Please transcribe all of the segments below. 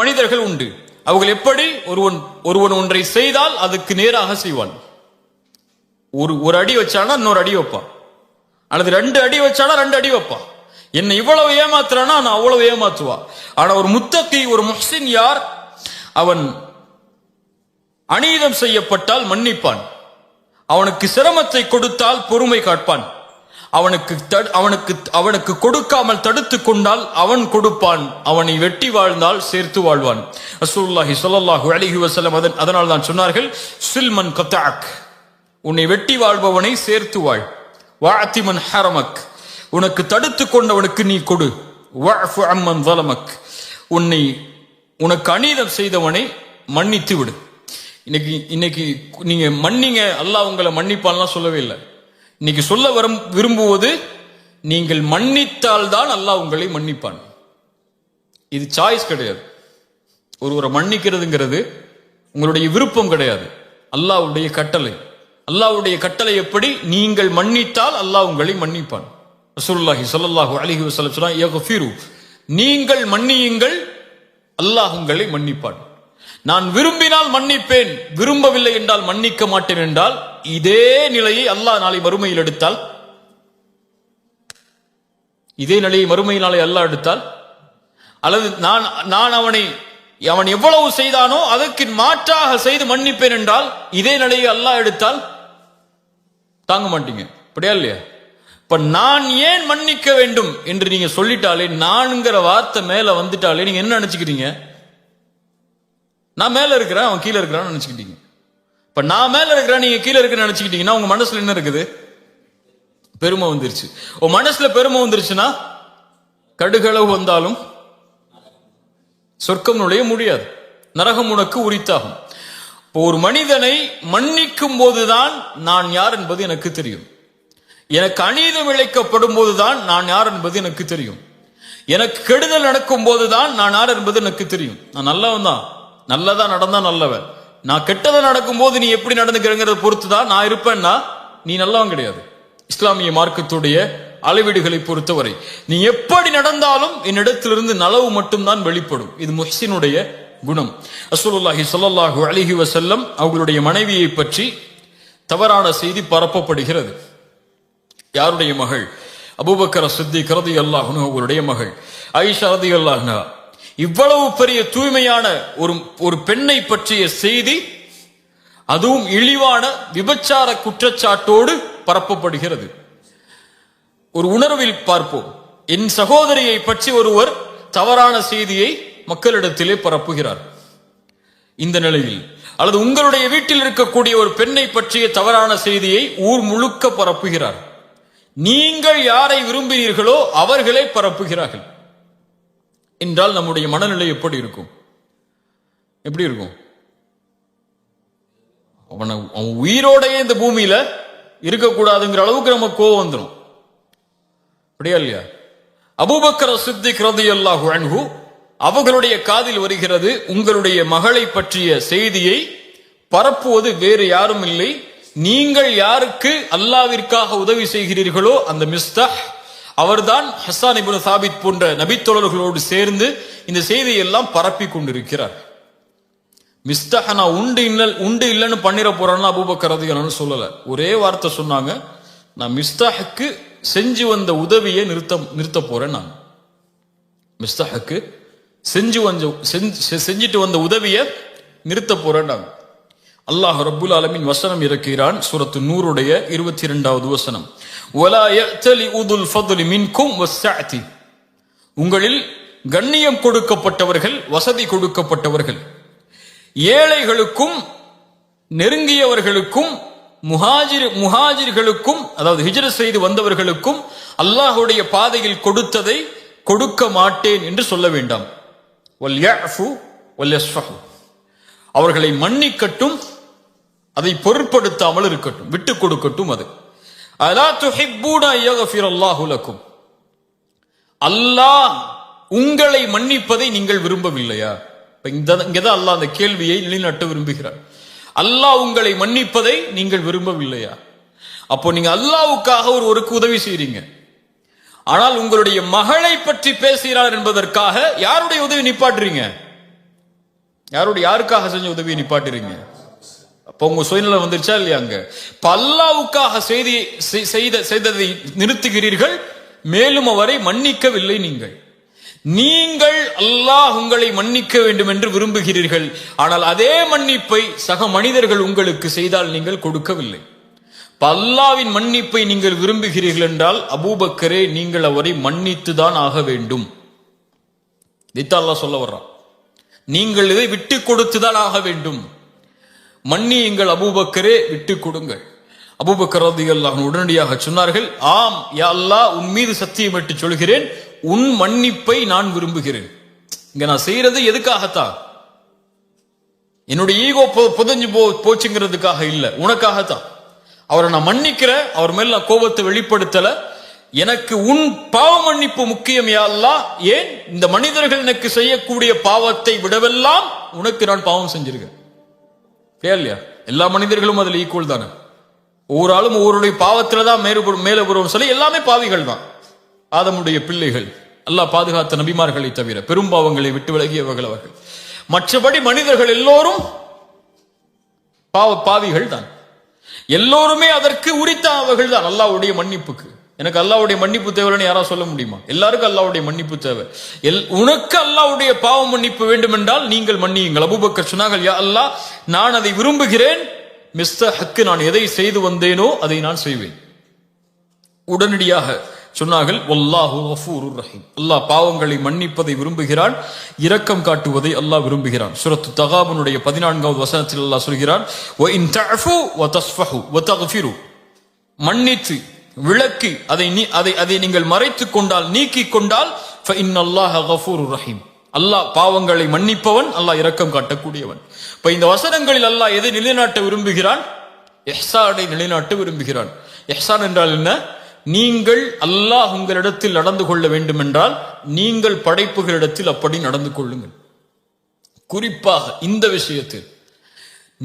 மனிதர்கள் உண்டு. அவர்கள் எப்படி ஒருவன் ஒன்றை செய்தால் அதுக்கு நேராக செய்வான். ஒரு அடி வச்சானா இன்னொரு அடி வைப்பான், அல்லது 2 அடி வச்சானா 2 அடி வைப்பான். என்ன இவ்வளவு ஏமாத்துறானா நான் அவ்வளவு ஏமாத்துவா. ஆனா ஒரு முத்தகி, ஒரு முஹ்சின் யார்? அவன் அநீதம் செய்யப்பட்டால் மன்னிப்பான், அவனுக்கு சிரமத்தை கொடுத்தால் பொறுமை காட்பான், அவனுக்கு கொடுக்காமல் தடுத்து கொண்டால் அவன் கொடுப்பான், அவனை வெட்டி வாழ்ந்தால் சேர்த்து வாழ்வான். ரசூலுல்லாஹி ஸல்லல்லாஹு அலைஹி வஸல்லம் அதனால் தான் சொன்னார்கள், சில்மன் கதஅக், உன்னை வெட்டி வாழ்பவனை சேர்த்து வாழ். வஅதி மன் ஹரமக், உனக்கு தடுத்து கொண்டவனுக்கு நீ கொடு. வஅஃபு அம்மன் ஸலமக், உனக்கு அநீதம் செய்தவனை மன்னித்து விடு. இன்னைக்கு நீங்க மன்னிங்க, அல்லாஹ் உங்களை மன்னிப்பான்லாம் சொல்லவே இல்லை. இன்னைக்கு சொல்ல விரும்புவது, நீங்கள் மன்னித்தால் தான் அல்லாஹ் உங்களை மன்னிப்பான். இது சாய்ஸ் கிடையாது. ஒருவரை மன்னிக்கிறதுங்கிறது உங்களுடைய விருப்பம் கிடையாது, அல்லாஹ்வுடைய கட்டளை. அல்லாஹ்வுடைய கட்டளை எப்படி? நீங்கள் மன்னித்தால் அல்லாஹ் உங்களை மன்னிப்பான். ரசூலுல்லாஹி ஸல்லல்லாஹு அலைஹி வஸல்லம் சொன்னாங்க, யக்ஃபிரு, நீங்கள் மன்னியுங்கள், அல்லாஹ் உங்களை மன்னிப்பான். நான் விரும்பினால் மன்னிப்பேன், விரும்பவில்லை என்றால் மன்னிக்க மாட்டேன் என்றால், இதே நிலையை அல்லாஹ் நாளை மறுமையில் எடுத்தால், இதே நிலையை மறுமை நாளை அல்லாஹ் எடுத்தால், அல்லது நான் அவன் எவ்வளவு செய்தானோ அதற்கு மாற்றாக செய்து மன்னிப்பேன் என்றால், இதே நிலையை அல்லாஹ் எடுத்தால் தாங்க மாட்டீங்க. அப்படியா இல்லையா? இப்ப நான் ஏன் மன்னிக்க வேண்டும் என்று நீங்க சொல்லிட்டாலே, நான்ங்கிற வார்த்தை மேல வந்துட்டாலே நீங்க என்ன நினைச்சுக்கிறீங்க? நான் மேல இருக்கிறேன், அவன் கீழே இருக்கிறான்னு நினைச்சுக்கிட்டீங்க. இப்ப நான் மேல இருக்கிறேன், நீங்க கீழே இருக்கிற நினைச்சுக்கிட்டீங்கன்னா உங்க மனசுல என்ன இருக்குது? பெருமை வந்துருச்சு. உன் மனசுல பெருமை வந்துருச்சுன்னா கடுகளவு வந்தாலும் சொர்க்கம் நுழைய முடியாது, நரகம் உனக்கு உரித்தாகும். இப்போ ஒரு மனிதனை மன்னிக்கும் போதுதான் நான் யார் என்பது எனக்கு தெரியும். எனக்கு அநீதம் இழைக்கப்படும் போதுதான் நான் யார் என்பது எனக்கு தெரியும். எனக்கு கெடுதல் நடக்கும் போதுதான் நான் யார் என்பது எனக்கு தெரியும். நான் நல்லவன் தான், நல்லதா நடந்தா நல்லவன். நான் கெட்டதை நடக்கும் போது நீ எப்படி நடந்துக்கிறங்கிறத பொறுத்துதான் நான் இருப்பேன்னா நீ நல்லவன் கிடையாது. இஸ்லாமிய மார்க்கத்துடைய அளவீடுகளை பொறுத்தவரை நீ எப்படி நடந்தாலும் என்னிடத்திலிருந்து நலவு மட்டும்தான் வெளிப்படும். இது முஹ்சினுடைய குணம். ரசூலுல்லாஹி ஸல்லல்லாஹு அலைஹி வஸல்லம் அவர்களுடைய மனைவியை பற்றி தவறான செய்தி பரப்பப்படுகிறது. யாருடைய மகள்? அபூபக்கர் சித்திக் ரலியல்லாஹு அன்ஹு அவர்களுடைய மகள் ஆயிஷா ரலியல்லாஹு அன்ஹா. இவ்வளவு பெரிய தூய்மையான ஒரு பெண்ணை பற்றிய செய்தி, அதுவும் இழிவான விபச்சார குற்றச்சாட்டோடு பரப்பப்படுகிறது. ஒரு உணர்வில் பார்ப்போம். என் சகோதரியை பற்றி ஒருவர் தவறான செய்தியை மக்களிடத்திலே பரப்புகிறார். இந்த நிலையில், அல்லது உங்களுடைய வீட்டில் இருக்கக்கூடிய ஒரு பெண்ணை பற்றிய தவறான செய்தியை ஊர் முழுக்க பரப்புகிறார். நீங்கள் யாரை விரும்பினீர்களோ அவர்களே பரப்புகிறார்கள் என்றால் நம்முடைய மனநிலை எப்படி இருக்கும்? எப்படி இருக்கும்? அவன் உயிரோடையே இந்த பூமியில இருக்கக்கூடாதுங்கிற அளவுக்கு நம்ம கோவம் வந்துடும். அப்படியா இல்லையா? அபூபக்கர் சித்திக் ரலியல்லாஹு அன்ஹு அவர்களுடைய காதில் வருகிறது, உங்களுடைய மகளை பற்றிய செய்தியை பரப்புவது வேறு யாரும் இல்லை, நீங்கள் யாருக்கு அல்லாஹ்விற்காக உதவி செய்கிறீர்களோ அந்த மிஸ்தாஹ் அவர்தான் ஹஸ்ஸான் இப்னு சாபித் போன்ற நபித்தோழர்களோடு சேர்ந்து இந்த செய்தியை எல்லாம் பரப்பி கொண்டிருக்கிறார். மிஸ்தாஹ் நான் உண்டு இல்லைன்னு பண்ணிட போறேன்னு அபூபக்கர் ரலியல்லாஹு அன்ஹு சொல்லல. ஒரே வார்த்தை சொன்னாங்க, நான் மிஸ்தாஹுக்கு செஞ்சு வந்த உதவியை நிறுத்த போறேன். நான் மிஸ்தாஹுக்கு செஞ்சிட்டு வந்த உதவியை நிறுத்த போறேன். நான் அல்லாஹ் ரப்புல் ஆலமீன் வசனம் இறக்குகிறான். சூரத்து நூருடைய 22வது வசனம், வலா யஅ்தலி உதுல் ஃபத்லி மின்கும் வஸ்ஸஅதி, உங்களில் கண்ணியம் கொடுக்கப்பட்டவர்கள், வசதி கொடுக்கப்பட்டவர்கள், ஏழைகளுக்கும் நெருங்கியவர்களுக்கும் முஹாஜிர்களுக்கும், அதாவது ஹிஜ்ரத் செய்து வந்தவர்களுக்கும் அல்லாஹ்வுடைய பாதையில் கொடுத்ததை கொடுக்க மாட்டேன் என்று சொல்ல வேண்டாம். வல் யஅஃபு வல் யஸ்ஃபஹு, அவர்களை மன்னிக்கட்டும், அதை பொருட்படுத்தாமல் இருக்கட்டும், விட்டு கொடுக்கட்டும். அது அலா துஹிப்பூன யக்ஃபிரல்லாஹு லக்கும், அல்லாஹ் உங்களை மன்னிப்பதை நீங்கள் விரும்பவில்லையா? இங்கதான் அல்லாஹ் அந்த கேள்வியை நிலைநாட்ட விரும்புகிறார். அல்லாஹ் உங்களை மன்னிப்பதை நீங்கள் விரும்பவில்லையா? அப்போ நீங்க அல்லாஹ்வுக்காக ஒருவருக்கு உதவி செய்றீங்க, ஆனால் உங்களுடைய மகளை பற்றி பேசுகிறார் என்பதற்காக யாருடைய உதவி நிப்பாட்டுறீங்க? யாருக்காக செஞ்ச உதவியை நிப்பாட்டுறீங்க? அப்ப உங்க சுயநலம் வந்துருச்சா இல்லையா? அங்க அல்லாவுக்காக செய்ததை நிறுத்துகிறீர்கள், மேலும் அவரை மன்னிக்கவில்லை. நீங்கள் அல்லாஹ் உங்களை மன்னிக்க வேண்டும் என்று விரும்புகிறீர்கள், ஆனால் அதே மன்னிப்பை சக மனிதர்கள் உங்களுக்கு செய்தால் நீங்கள் கொடுக்கவில்லை. அல்லாவின் மன்னிப்பை நீங்கள் விரும்புகிறீர்கள் என்றால் அபூபக்கரே நீங்கள் அவரை மன்னித்துதான் ஆக வேண்டும். இதைத்தான் அல்லாஹ் சொல்ல வர்றான். நீங்கள் இதை விட்டு கொடுத்துதான் ஆக வேண்டும். மன்னியுங்கள் அபூபக்கரே, விட்டு கொடுங்கள். அபூபக்கர் ரலியல்லாஹு அன்ஹு உடனடியாக சொன்னார்கள், ஆம் யா அல்லாஹ், உன் மீது சத்தியமிட்டு சொல்கிறேன், உன் மன்னிப்பை நான் விரும்புகிறேன். இங்க நான் செய்யறது எதுக்காகத்தான்? என்னுடைய ஈகோ புதஞ்சு போச்சுங்கிறதுக்காக இல்ல, உனக்காகத்தான். அவரை நான் மன்னிக்கிறேன், அவர் மேல நான் கோபத்தை வெளிப்படுத்தல. எனக்கு உன் பாவ மன்னிப்பு முக்கியம் யா அல்லாஹ். ஏன்? இந்த மனிதர்கள் எனக்கு செய்யக்கூடிய பாவத்தை விடவெல்லாம் உனக்கு நான் பாவம் செஞ்சிருக்கேன். இல்லையா? எல்லா மனிதர்களும் அதுல ஈக்குவல் தானே. ஒவ்வொரு ஆளும் ஒவ்வொருடைய பாவத்துல தான் மேல வருவோம் சொல்லி எல்லாமே பாவிகள் தான். ஆதமுடைய பிள்ளைகள், அல்லாஹ் பாதுகாத்த நபிமார்களை தவிர பெரும் பாவங்களை விட்டு விலகியவர்கள் அவர்கள். மற்றபடி மனிதர்கள் எல்லோரும் பாவிகள் தான். எல்லோருமே அதற்கு உரித்தானவர்கள் தான் அல்லாஹ்வுடைய மன்னிப்புக்கு. எனக்கு அல்லாஹ்வுடைய மன்னிப்பு தேவைன்னு யாரா சொல்ல முடியுமா? எல்லாருக்கும் அல்லாஹ்வுடைய மன்னிப்பு தேவை. உனக்கு அல்லாஹ்வுடைய பாவ மன்னிப்பு வேண்டும் என்றால் நீங்கள் மன்னியுங்கள். அபூபக்கர் சொன்னார்கள், யா அல்லாஹ், நான் அதை விரும்புகிறேன். மிஸ்டர் ஹக்கு, நான் எதை செய்து வந்தேனோ அதை நான் செய்வேன். உடனடியாக சொன்னார்கள், வல்லாஹு கஃபூருர் ரஹீம். அல்லாஹ் பாவங்களை மன்னிப்பதை விரும்புகிறான், இரக்கம் காட்டுவதை அல்லாஹ் விரும்புகிறான். சூரத்து தகாபுனுடைய 14வது வசனத்தில் அல்லாஹ் சொல்கிறான், வ இன் தஅஃபு வ தஸ்ஃபஹு வ தக்ஃபிரு, மன்னித்து விளக்கி அதை நீங்கள் மறைத்துக் கொண்டால், நீக்கிக் கொண்டால், ஃப இன்னல்லாஹ கஃபூருர் ரஹீம், அல்லாஹ் பாவங்களை மன்னிப்பவன், அல்லாஹ் இரக்கம் காட்டக்கூடியவன். இப்ப இந்த வசனங்களில் அல்லாஹ் எதை நிலைநாட்ட விரும்புகிறான்? இஹ்சானை நிலைநாட்ட விரும்புகிறான். இஹ்சான் என்றால் என்ன? நீங்கள் அல்லாஹ் உங்களிடத்தில் நடந்து கொள்ள வேண்டும் என்றால் நீங்கள் படைப்புகளிடத்தில் அப்படி நடந்து கொள்ளுங்கள். குறிப்பாக இந்த விஷயத்தில்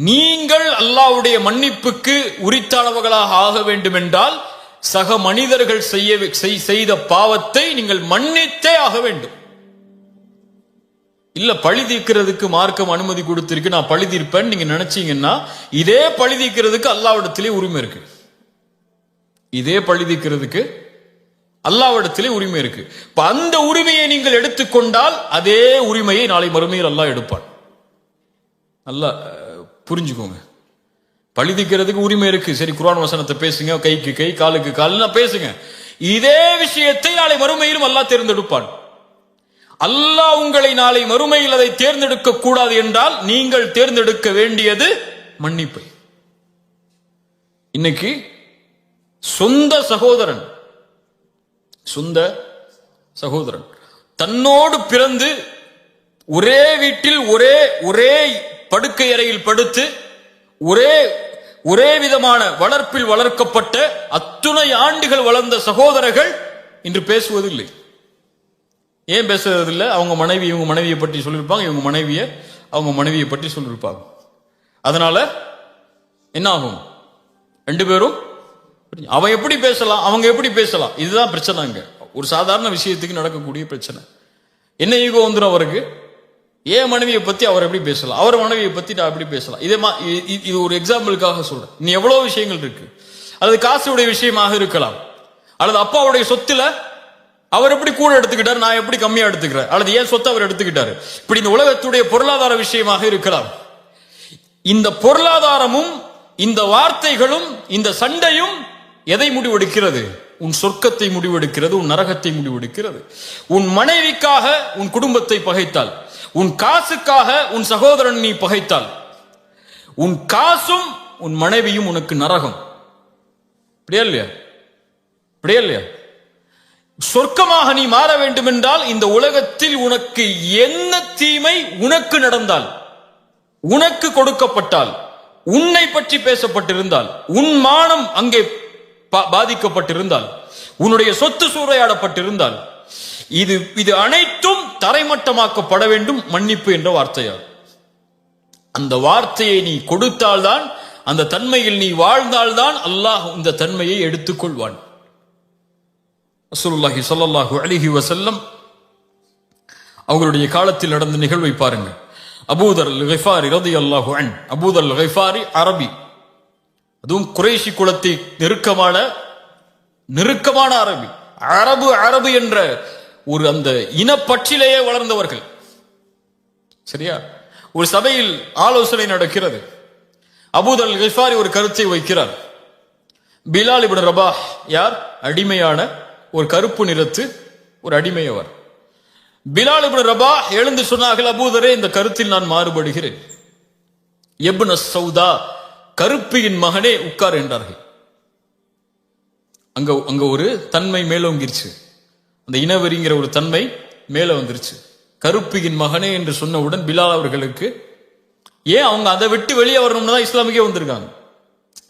நீங்கள் அல்லாஹ்வுடைய மன்னிப்புக்கு உரித்தானவர்களாக ஆக வேண்டும் என்றால் சக மனிதர்கள் செய்த பாவத்தை நீங்கள் மன்னித்தே ஆக வேண்டும். இல்ல பழி தீர்க்கிறதுக்கு மார்க்கம் அனுமதி கொடுத்திருக்கு, நான் பழி தீர்ப்பேன் நீங்க நினைச்சீங்கன்னா இதே பழி தீர்க்கிறதுக்கு அல்லாஹ்விடத்திலே உரிமை இருக்கு. இதே பழி தீர்க்கிறதுக்கு அல்லாஹ்விடத்திலே உரிமை இருக்கு. இப்ப அந்த உரிமையை நீங்கள் எடுத்துக்கொண்டால் அதே உரிமையை நாளை மறுமையில் அல்லாஹ் எடுப்பான். நல்லா புரிஞ்சுக்கோங்க. பழி தீர்க்கிறதுக்கு உரிமை இருக்கு, சரி குர்ஆன் வசனத்தை பேசுங்க, கைக்கு கை காலுக்கு கால்னா பேசுங்க. இதே விஷயத்தை நாளை மறுமையிலும் அல்லாஹ் தேர்ந்தெடுப்பான். அல்லாஹ் உங்களை நாளை மறுமையில் அதை தேர்ந்தெடுக்க கூடாது என்றால் நீங்கள் தேர்ந்தெடுக்க வேண்டியது மன்னிப்பை. இன்னைக்கு சொந்த சகோதரன் தன்னோடு பிறந்து ஒரே வீட்டில் ஒரே படுக்கை அறையில் படுத்து ஒரே விதமான வளர்ப்பில் வளர்க்கப்பட்ட அத்துணை ஆண்டுகள் வளர்ந்த சகோதரர்கள் இன்று பேசுவதில்லை. ஏன் பேசுறதில்லை? அவங்க மனைவி இவங்க மனைவியை பற்றி சொல்லியிருப்பாங்க, இவங்க அவங்க மனைவியை பற்றி சொல்லியிருப்பாங்க. அதனால என்ன ஆகும்? ரெண்டு பேரும் அவன் எப்படி பேசலாம், அவங்க எப்படி பேசலாம், இதுதான் பிரச்சனைங்க. ஒரு சாதாரண விஷயத்துக்கு நடக்கக்கூடிய பிரச்சனை. என்ன ஈகோ வந்துடும் அவருக்கு? ஏன் மனைவியை பத்தி அவர் எப்படி பேசலாம், அவர் மனைவியை பத்தி நான் எப்படி பேசலாம்? இது ஒரு எக்ஸாம்பிளுக்காக சொல்றேன். நீ எவ்வளவு விஷயங்கள் இருக்கு. அல்லது காசுடைய விஷயமாக இருக்கலாம், அல்லது அப்பாவுடைய சொத்துல அவர் எப்படி கூட எடுத்துக்கிட்டாரு, நான் எப்படி கம்மியா எடுத்துக்கிறேன், அல்லது ஏன் சொத்தை அவர் எடுத்துக்கிட்டாரு. இப்படி இந்த உலகத்துடைய பொருளாதார விஷயமாக இருக்கலாம். இந்த பொருளாதாரமும் இந்த வார்த்தைகளும் இந்த சண்டையும் எதை முடிவெடுக்கிறது? உன் சொர்க்கத்தை முடிவெடுக்கிறது, உன் நரகத்தை முடிவெடுக்கிறது. உன் மனைவிக்காக உன் குடும்பத்தை பகைத்தால், உன் காசுக்காக உன் சகோதரன் நீ பகைத்தால், உன் காசும் உன் மனைவியும் உனக்கு நரகம். அப்படியா இல்லையா? சொர்க்கமாக நீ மாற வேண்டும் என்றால் இந்த உலகத்தில் உனக்கு என்ன தீமை உனக்கு நடந்தால், உனக்கு கொடுக்கப்பட்டால், உன்னை பற்றி பேசப்பட்டிருந்தால், உன் மானம் அங்கே பாதிக்கப்பட்டிருந்தால், உன்னுடைய சொத்து சூறையாடப்பட்டிருந்தால், இது அனைத்தும் தரைமட்டமாக்கப்பட வேண்டும் மன்னிப்பு என்ற வார்த்தையால். அந்த வார்த்தையை நீ கொடுத்தால்தான், அந்த தன்மையில் நீ வாழ்ந்தால்தான் அல்லாஹ் இந்த தன்மையை எடுத்துக்கொள்வான். ரசூலுல்லாஹி ஸல்லல்லாஹு அலைஹி வஸல்லம் அவங்களுடைய காலத்தில் நடந்த நிகழ்வை பாருங்க. அபூதர் அல்-கிஃபாரி ரலியல்லாஹு அன்ஹு. அபூதர் அல்-கிஃபாரி அரபி, அதுவும் குறைஷி குலத்தை நெருக்கமான அரபி. அரபு என்ற ஒரு அந்த இனப்பற்றிலேயே வளர்ந்தவர்கள். சரியா? ஒரு சபையில் ஆலோசனை நடக்கிறது. அபூதர் அல்-கிஃபாரி ஒரு கருத்தை வைக்கிறார். பிலால் இப்னு ரபாஹ் யார்? அடிமையான ஒரு கருப்பு நிறத்து ஒரு அடிமையவர். பிலால் இப்னு ரபாஹ் எழுந்து சொன்னார்கள், அபூதரே, இந்த கருத்தில் நான் மாறுபடுகிறேன். இப்னு சௌதா, கருப்பியின் மகனே, உட்கார் என்றார்கள். அங்க ஒரு தன்மை மேலோங்கிருச்சு. அந்த இனவெறிங்கிற ஒரு தன்மை மேல வந்துருச்சு. கருப்பியின் மகனே என்று சொன்னவுடன் பிலால் அவர்களுக்கு, ஏன் அவங்க அதை விட்டு வெளியே வரணும்னு தான் இஸ்லாமுக்கே வந்திருக்காங்க.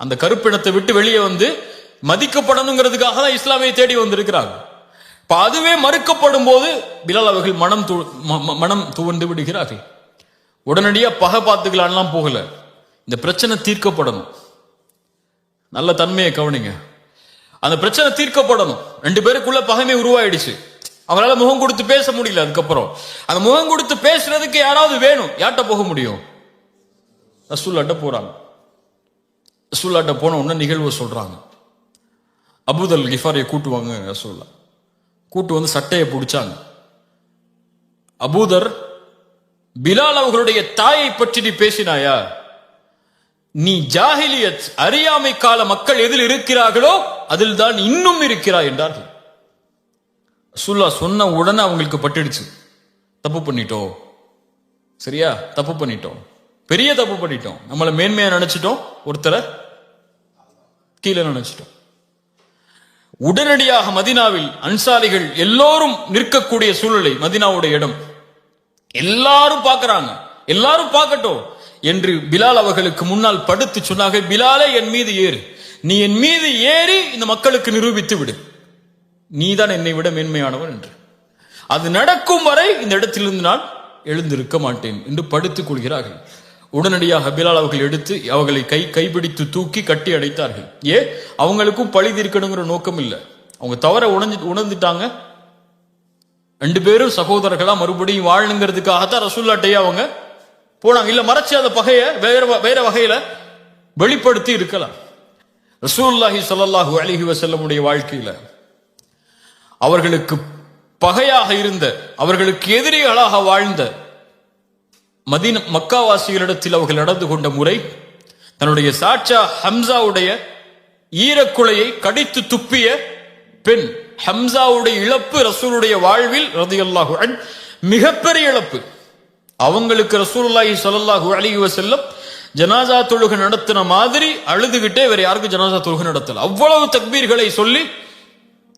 அந்த கருப்பினத்தை விட்டு வெளியே வந்து மதிக்கப்படணுங்கிறதுக்காக தான் இஸ்லாமை தேடி வந்திருக்கிறாங்க. இப்ப அதுவே மறுக்கப்படும் போது பிலால் அவர்கள் மனம் துவண்டு விடுகிறார்கள். உடனடியா பகை பார்த்துக்கலான்லாம் போகல. இந்த பிரச்சனை தீர்க்கப்படணும். நல்ல தன்மையை கவனிங்க. அந்த பிரச்சனை தீர்க்கப்படணும். ரெண்டு பேருக்குள்ள பகைமை உருவாயிடுச்சு. அவரால் முகம் கொடுத்து பேச முடியல. அதுக்கப்புறம் அந்த முகம் கொடுத்து பேசுறதுக்கு யாராவது வேணும். யார்கிட்ட போக முடியும்? ரசூலுல்லாஹ்ட்ட போறாங்க. ரசூலுல்லாஹ்ட்ட போன உடனே நிகழ்வு சொல்றாங்க. அபூதர் அல்-கிஃபாரியை கூட்டுவாங்க. ரசூலுல்லாஹ் கூட்டு வந்து சட்டையை பிடிச்சாங்க. அபூதர், பிலால் அவர்களுடைய தாயை பற்றி நீ பேசினாயா? நீ ஜாஹிலியத், அறியாமை கால மக்கள் எதில் இருக்கிறார்களோ அதில் தான் இன்னும் இருக்கிறாய் என்றார்கள். ரசூலுல்லாஹ் சொன்ன உடனே அவங்களுக்கு பட்டுடுச்சு. தப்பு பண்ணிட்டோம். சரியா? தப்பு பண்ணிட்டோம். பெரிய தப்பு பண்ணிட்டோம். நம்மளை மேன்மையா நினைச்சிட்டோம், ஒருத்தரை கீழே நினைச்சிட்டோம். உடனடியாக மதீனாவில் அன்சாரிகள் எல்லோரும் நிற்கக்கூடிய சூழ்நிலை. மதீனாவுடைய இடம் எல்லாரும் பார்க்கறாங்க. எல்லாரும் பார்க்கட்டும் என்று பிலால் அவர்களுக்கு முன்னால் படுத்து சொன்னார்கள், பிலாலே, என் மீது ஏறு. நீ என் மீது ஏறி இந்த மக்களுக்கு நிரூபித்து விடு, நீதான் என்னை விட மேன்மையானவன் என்று. அது நடக்கும் வரை இந்த இடத்திலிருந்து நான் எழுந்திருக்க மாட்டேன் என்று படுத்துக் கொள்கிறார்கள். உடனடியாக பிலால் அவர்கள் எடுத்து அவர்களை கைப்பிடித்து தூக்கி கட்டி அடைத்தார்கள். அவங்களுக்கும் பழி தீர்க்கணுங்கிற நோக்கம் இல்லை. அவங்க தவற உணர்ந்துட்டாங்க. ரெண்டு பேரும் சகோதரர்களா மறுபடியும் வாழணுங்கிறதுக்காகத்தான் ரசூலுல்லாஹ்ட்டயே அவங்க போனாங்க. இல்ல மறைச்சு அந்த பகையை வேற வகையில வெளிப்படுத்தி இருக்கலாம். ரசூலுல்லாஹி ஸல்லல்லாஹு அலைஹி வஸல்லமுடைய வாழ்க்கையில அவர்களுக்கு பகையாக இருந்த, அவர்களுக்கு எதிரிகளாக வாழ்ந்த மக்காவாசிகளிடத்தில் அவர்கள் நடந்து கொண்ட முறை, தன்னுடைய சாட்சா ஹம்சாவுடைய ஈரக்குலையை கடித்து துப்பிய பெண். ஹம்சாவுடைய இழப்பு ரசூலுடைய வாழ்வில் ரலியல்லாஹு அன்ஹு மிகப்பெரிய இழப்பு. அவங்களுக்கு ரசூலுல்லாஹி ஸல்லல்லாஹு அலைஹி வஸல்லம் ஜனாசா தொழுகை நடத்தின மாதிரி அழுதுகிட்டே வேற யாருக்கும் ஜனாசா தொழுகை நடத்தல. அவ்வளவு தக்பீர்களை சொல்லி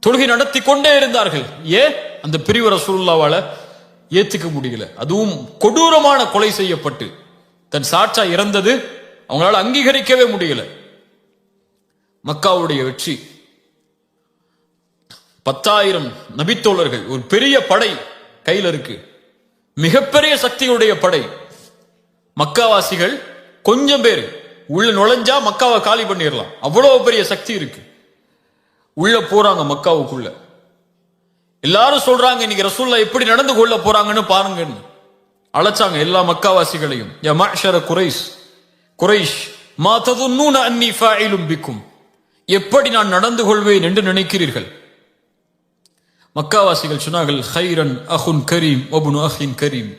தொழுகை நடத்தி கொண்டே இருந்தார்கள். அந்த பிரிவு ரசூலுல்லாஹ்வால ஏத்துக்க முடியல. அதுவும் கொடூரமான கொலை செய்யப்பட்டு தன் சாட்சா இறந்தது அவங்களால அங்கீகரிக்கவே முடியல. மக்காவுடைய வெற்றி, 10,000 நபித்தோழர்கள், ஒரு பெரிய படை கையில் இருக்கு, மிகப்பெரிய சக்தியுடைய படை. மக்காவாசிகள் கொஞ்சம் பேர் உள்ள நுழைஞ்சா மக்காவை காலி பண்ணிடலாம், அவ்வளவு பெரிய சக்தி இருக்கு. உள்ள போறாங்க மக்காவுக்குள்ள. எல்லாரும் சொல்றாங்க, இன்னைக்கு ரசூலுல்லாஹ் எப்படி நடந்து கொள்ள போறாங்கன்னு பாருங்கன்னு அழைச்சாங்க எல்லா மக்காவாசிகளையும். யா மஅஷர குரைஷ் மா ததுன்னூன அன்னி ஃபாயிலும் பிக்கும், எப்படி நான் நடந்து கொள்வேன் என்று நினைக்கிறீர்கள்? மக்காவாசிகள் சொன்னார்கள், ஹைரன் அஹுன் கரீம் வப்னு அஹின் கரீம்,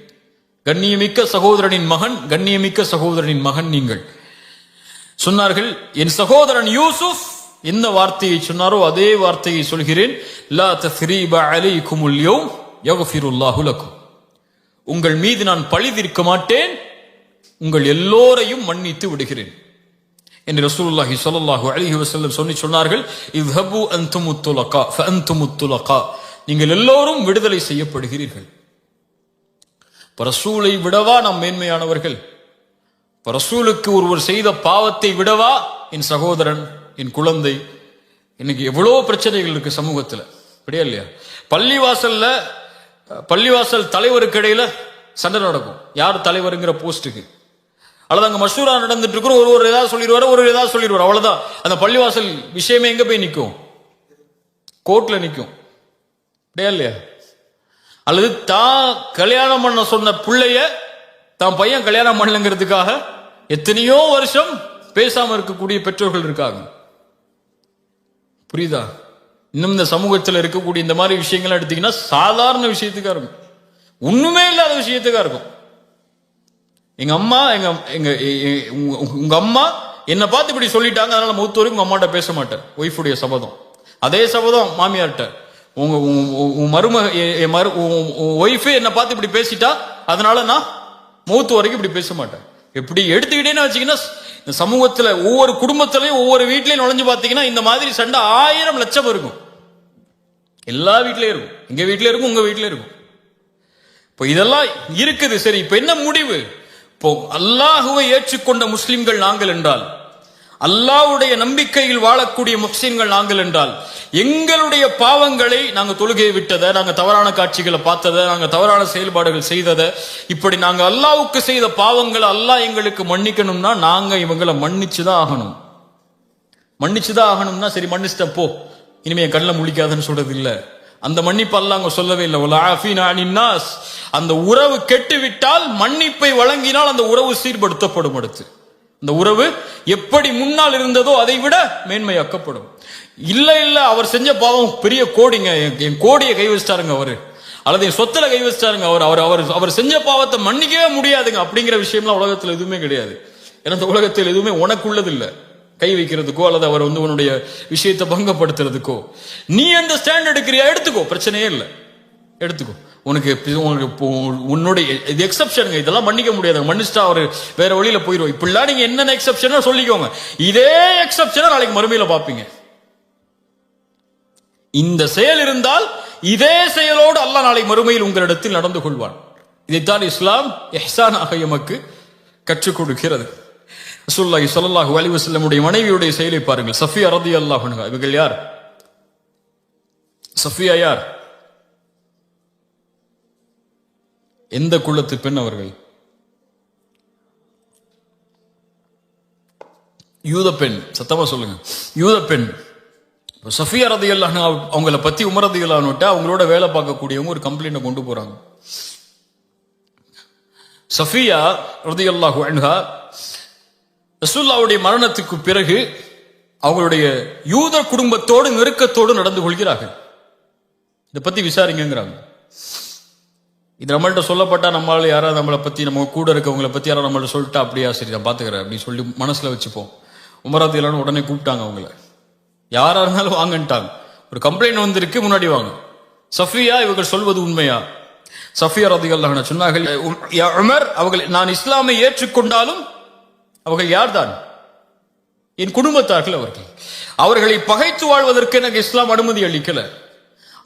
கண்ணியமிக்க சகோதரனின் மகன், கண்ணியமிக்க சகோதரனின் மகன் நீங்கள். சொன்னார்கள், என் சகோதரன் யூசுப் என்ன வார்த்தையை சொன்னாரோ அதே வார்த்தையை சொல்கிறேன். லா தஸ்ரீப அலைக்குமுல் யௌம் யக்ஃபிருல்லாஹு லக்கும், உங்கள் மீது நான் பழி தீர்க்க மாட்டேன், உங்கள் எல்லோரையும் மன்னித்து விடுகிறேன் என்று ரசூலுல்லாஹி ஸல்லல்லாஹு அலைஹி வஸல்லம் சொன்னார்கள். இத்ஹபு அன்துமுத் துலகா ஃபஅன்துமுத் துலகா, நீங்கள் எல்லோரும் விடுதலை செய்யப்படுகிறீர்கள். ரசூலை விடவா நாம் மேன்மையானவர்கள்? ரசூலுக்கு ஒருவர் செய்த பாவத்தை விடவா என் சகோதரன், என் குழந்தை? இன்னைக்கு எவ்வளவு பிரச்சனைகள் இருக்கு சமூகத்துல, அப்படியா இல்லையா? பள்ளிவாசல் தலைவருக்கு இடையில சண்டை நடக்கும், யார் தலைவருங்கிற போஸ்டுக்கு. அல்லது அங்க மஷூரா நடந்துட்டு இருக்கிறோம், ஒரு ஏதாவது சொல்லிடுவாரு, ஒரு ஏதாவது சொல்லிடுவார், அவ்வளவுதான். அந்த பள்ளிவாசல் விஷயமே எங்க போய் நிற்கும்? கோர்ட்ல நிற்கும், அப்படியா இல்லையா? அல்லது தான் கல்யாணம் பண்ண சொன்ன பிள்ளைய தான் பையன் கல்யாணம் பண்ணலங்கிறதுக்காக எத்தனையோ வருஷம் பேசாம இருக்கக்கூடிய பெற்றோர்கள் இருக்காங்க. புரியுதா? இன்னும் இந்த சமூகத்தில் இருக்கக்கூடிய இந்த மாதிரி விஷயங்கள் எடுத்தீங்கன்னா சாதாரண விஷயத்துக்கா இருக்கும், ஒண்ணுமே இல்லாத விஷயத்துக்கா இருக்கும். எங்க அம்மா உங்க அம்மா என்னை பார்த்து இப்படி சொல்லிட்டாங்க, அதனால மௌத்து வரைக்கும் உங்க அம்மாட்ட பேச மாட்டேன். ஒய்ஃபுடைய சபதம். அதே சபதம் மாமியார்ட்ட, ஒய்ஃபு என்னை பார்த்து இப்படி பேசிட்டா, அதனால நான் மௌத்து வரைக்கும் இப்படி பேச மாட்டேன். எப்படி எடுத்துக்கிட்டேன்னு வச்சீங்கன்னா, இந்த சமூகத்துல ஒவ்வொரு குடும்பத்திலையும் ஒவ்வொரு வீட்லயும் நுழைஞ்சு பாத்தீங்கன்னா இந்த மாதிரி சண்டை 1000 லட்சம் இருக்கும். எல்லா வீட்லயும் இருக்கும், எங்க வீட்ல இருக்கும், உங்க வீட்ல இருக்கும். இப்போ இதெல்லாம் இருக்குது. சரி, இப்ப என்ன முடிவு? இப்போ அல்லாஹுவை ஏற்றுக்கொண்ட முஸ்லிம்கள் நாங்கள் என்றால், அல்லாஹ்வுடைய நம்பிக்கையில் வாழக்கூடிய முஸ்லிம்கள் நாங்கள் என்றால், எங்களுடைய பாவங்களை, நாங்க தொழுகையை விட்டதை, நாங்க தவறான காட்சிகளை பார்த்ததை, நாங்க தவறான செயல்பாடுகள் செய்ததை, இப்படி நாங்க அல்லாஹ்வுக்கு செய்த பாவங்களை அல்லாஹ் எங்களுக்கு மன்னிக்கணும்னா நாங்க இவங்களை மன்னிச்சுதான் ஆகணும். மன்னிச்சுதான் ஆகணும்னா சரி மன்னிச்சிட்ட போ, இனிமே என் கண்ணில் முழிக்காதுன்னு சொல்றது இல்ல. அந்த மன்னிப்பு அல்லாஹ் அங்க சொல்லவே இல்லை. அந்த உறவு கெட்டு விட்டால் மன்னிப்பை வழங்கினால் அந்த உறவு சீர்படுத்தப்படும். அடுத்து அந்த உறவு எப்படி முன்னால் இருந்ததோ அதை விட மேன்மையாக்கப்படும். இல்ல இல்ல அவர் செஞ்ச பாவம் பெரிய கோடிங்க, என் கோடியை கை வச்சிட்டாருங்க அவரு, அல்லது என் சொத்துல கை வச்சிட்டாருங்க அவர் செஞ்ச பாவத்தை மன்னிக்கவே முடியாதுங்க அப்படிங்கிற விஷயம்லாம் உலகத்தில் எதுவுமே கிடையாது. ஏன்னா இந்த உலகத்தில் எதுவுமே உனக்குள்ளது இல்லை கை வைக்கிறதுக்கோ அல்லது அவர் உன்னுடைய விஷயத்தை பங்கப்படுத்துறதுக்கோ. நீ அந்த ஸ்டாண்ட் எடுக்கிறியா, எடுத்துக்கோ, பிரச்சனையே இல்லை, எடுத்துக்கோ. உனக்கு உன்னுடைய இது எக்ஸப்ஷனுங்க, இதெல்லாம் மன்னிக்க முடியாது, மன்னிச்சிட்டா அவர் வேற வழியில போயிடும். இப்படிலாம் நீங்க என்னென்ன எக்ஸப்ஷனா சொல்லிக்கோங்க. இதே எக்ஸப்ஷனா நாளைக்கு மறுமையில பாப்பீங்க. இந்த செயல் இருந்தால் இதே செயலோடு அல்லாஹ் நாளை மறுமையில் உங்களிடத்தில் நடந்து கொள்வான். இதைத்தான் இஸ்லாம் இஹ்சானாக எமக்கு கற்றுக் கொடுக்கிறது. ரசூலுல்லாஹி ஸல்லல்லாஹு அலைஹி வஸல்லம் உடைய மனைவியுடைய செயலை பாருங்கள். சஃபியா ரலியல்லாஹு அன்ஹா, இவர்கள் யார்? சஃபியா யார்? எந்த குலத்து பெண் அவர்கள்? யூத பெண். சத்தமா சொல்லுங்க, யூத பெண். சஃபியா ரலியல்லாஹு அன்ஹா அவங்கள பத்தி உமர் ரலியல்லாஹு அன்ஹு அவங்களோட வேலை பார்க்கக்கூடியவங்க ஒரு கம்ப்ளைண்ட கொண்டு போறாங்க. சஃபியா ரலியல்லாஹு அன்ஹா ரசூலுல்லாஹ்வுடைய மரணத்துக்கு பிறகு அவங்களுடைய யூத குடும்பத்தோடு நெருக்கத்தோடு நடந்து கொள்கிறார்கள். இதை பத்தி விசாரிங்கிறாங்க. இது நம்மள்ட்ட சொல்லப்பட்டா நம்மளால யாராவது நம்மளை பத்தி, நம்ம கூட இருக்கவங்களை பத்தி யாராவது நம்மள்ட்ட சொல்லிட்டா, அப்படியா சரி நான் பாத்துக்கிறேன் அப்படின்னு சொல்லி மனசுல வச்சுப்போம். உமர் ரலியல்லாஹு உடனே கூப்பிட்டாங்க அவங்கள, யாரா இருந்தாலும் வாங்கன்ட்டாங்க. ஒரு கம்ப்ளைண்ட் வந்திருக்கு, முன்னாடி வாங்க. சஃபியா இவர்கள் சொல்வது உண்மையா? சஃபியா ரலியல்லாஹு அன்ஹா சொன்னார்கள், யா உமர், அவர்கள் நான் இஸ்லாமை ஏற்றுக்கொண்டாலும் அவர்கள் யார்தான்? என் குடும்பத்தார்கள். அவர்களை பகைத்து வாழ்வதற்கு எனக்கு இஸ்லாம் அனுமதி அளிக்கல.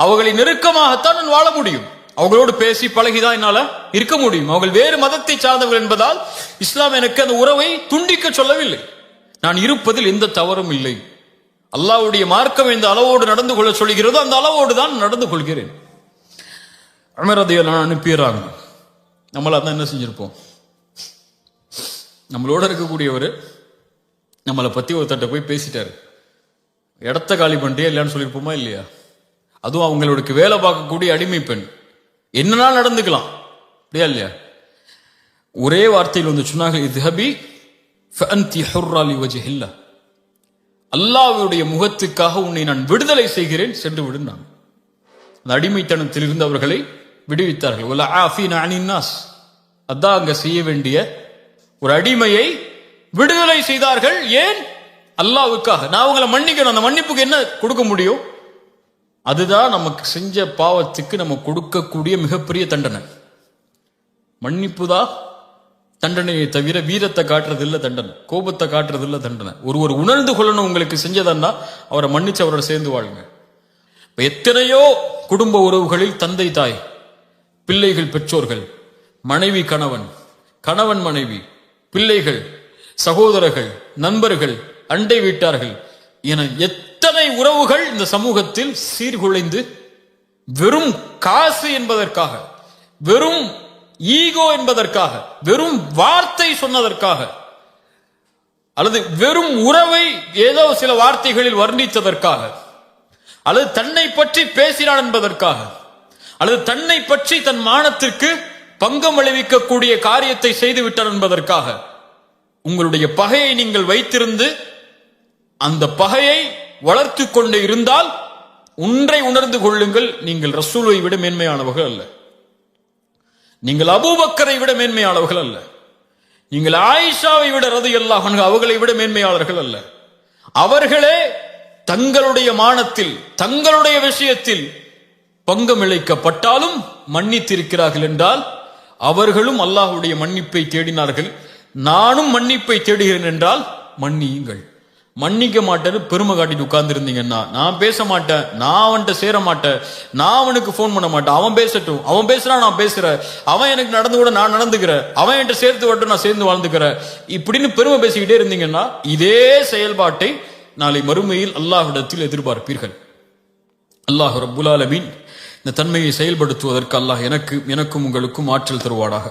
அவர்களை நெருக்கமாகத்தான் நான் வாழ முடியும், அவங்களோடு பேசி பழகிதான் என்னால இருக்க முடியும். அவர்கள் வேறு மதத்தை சார்ந்தவர்கள் என்பதால் இஸ்லாம் எனக்கு அந்த உறவை துண்டிக்க சொல்லவில்லை. நான் இருப்பதில் எந்த தவறும் இல்லை. அல்லாஹ்வுடைய மார்க்கம் எந்த அளவோடு நடந்து கொள்ள சொல்கிறதோ அந்த அளவோடு தான் நடந்து கொள்கிறேன். உமர் ரலியல்லாஹு அனுப்பிடுறாங்க. நம்மளா தான் என்ன செஞ்சிருப்போம்? நம்மளோட இருக்கக்கூடியவர் நம்மளை பத்தி ஒருத்தட்ட போய் பேசிட்டாரு, இடத்த காலி பண்ணிட்டே இல்லையான்னு சொல்லியிருப்போமா இல்லையா? அதுவும் அவங்களுக்கு வேலை பார்க்கக்கூடிய அடிமை பெண், என்னன்னா நடந்துக்கலாம், அப்படியா இல்லையா? ஒரே வார்த்தையில் வந்து சொன்னாங்க, இத்ஹபி ஃபஅன்தி ஹுர்ரா லிவஜ்ஹில்லாஹ், அல்லாஹ்வுடைய முகத்துக்காக உன்னை நான் விடுதலை செய்கிறேன், சென்று விடுனாங்க. அந்த அடிமைத்தனத்தில் இருந்து அவர்களை விடுவித்தார்கள். வல ஆஃபீன அனின் நாஸ், அதான் அங்க செய்ய வேண்டிய ஒரு அடிமையை விடுதலை செய்தார்கள். ஏன்? அல்லாஹ்வுக்காக. நான் அவங்களை மன்னிக்கணும். அந்த மன்னிப்புக்கு என்ன கொடுக்க முடியும்? அதுதான் நமக்கு செஞ்ச பாவத்துக்கு நம்ம கொடுக்கக்கூடிய மிகப்பெரிய தண்டனை. மன்னிப்புதான் தண்டனையை தவிர வீரத்தை காட்டுறது இல்ல தண்டனை, கோபத்தை காட்டுறது இல்ல தண்டனை. ஒருவர் உணர்ந்து கொள்ளணும் உங்களுக்கு செஞ்சதன்னா அவரை மன்னிச்சு அவரோட சேர்ந்து வாழுங்க. எத்தனையோ குடும்ப உறவுகளில் தந்தை தாய், பிள்ளைகள் பெற்றோர்கள், மனைவி கணவன், கணவன் மனைவி, பிள்ளைகள், சகோதரர்கள், நண்பர்கள், அண்டை வீட்டார்கள் என எத்தனை உறவுகள் இந்த சமூகத்தில் சீர்குலைந்து வெறும் காசு என்பதற்காக, வெறும் ஈகோ என்பதற்காக, வெறும் வார்த்தை சொன்னதற்காக, அல்லது வெறும் உறவை ஏதோ சில வார்த்தைகளில் வர்ணித்ததற்காக, அல்லது தன்னை பற்றி பேசினான் என்பதற்காக, அல்லது தன்னை பற்றி தன் மானத்திற்கு பங்கம் விளைவிக்கக்கூடிய காரியத்தை செய்து விட்டார் என்பதற்காக உங்களுடைய பகையை நீங்கள் வைத்திருந்து அந்த பகையை வளர்த்து கொண்டு இருந்தால் ஒன்றை உணர்ந்து கொள்ளுங்கள், நீங்கள் ரசூலை விட மேன்மையானவர்கள் அல்ல, நீங்கள் அபூபக்கரை விட மேன்மையானவர்கள் அல்ல, நீங்கள் ஆயிஷாவை விட ரலியல்லாஹு அன்ஹா அவர்களை விட மேன்மையாளர்கள் அல்ல. அவர்களே தங்களுடைய மானத்தில் தங்களுடைய விஷயத்தில் பங்கம் இழைக்கப்பட்டாலும் மன்னித்திருக்கிறார்கள் என்றால் அவர்களும் அல்லாஹ்வுடைய மன்னிப்பை தேடினார்கள். நானும் மன்னிப்பை தேடுகிறேன் என்றால் மன்னியுங்கள். மன்னிக்க மாட்டேன்னு பெருமை காட்டிட்டு உட்கார்ந்து இருந்தீங்கன்னா, நான் பேச மாட்டேன், நான் அவன்கிட்ட சேர மாட்டேன், நான் அவனுக்கு போன் பண்ண மாட்டேன், அவன் பேசட்டும், அவன் பேசுறான் நான் பேசுறேன், அவன் எனக்கு நடந்து கூட நான் நடந்துக்கிறேன், அவன் என்கிட்ட சேர்த்து வரட்டும் நான் சேர்ந்து வாழ்ந்துக்கிறேன், இப்படின்னு பெருமை பேசிக்கிட்டே இருந்தீங்கன்னா இதே செயல்பாட்டை நாளை மறுமையில் அல்லாஹ்விடத்தில் எதிர்பார்ப்பீர்கள். அல்லாஹ் ரப்புல் ஆலமீன் இந்த தன்மையை செயல்படுத்துவதற்கு அல்லாஹ் எனக்கும் உங்களுக்கும் ஆற்றல் தருவானாக.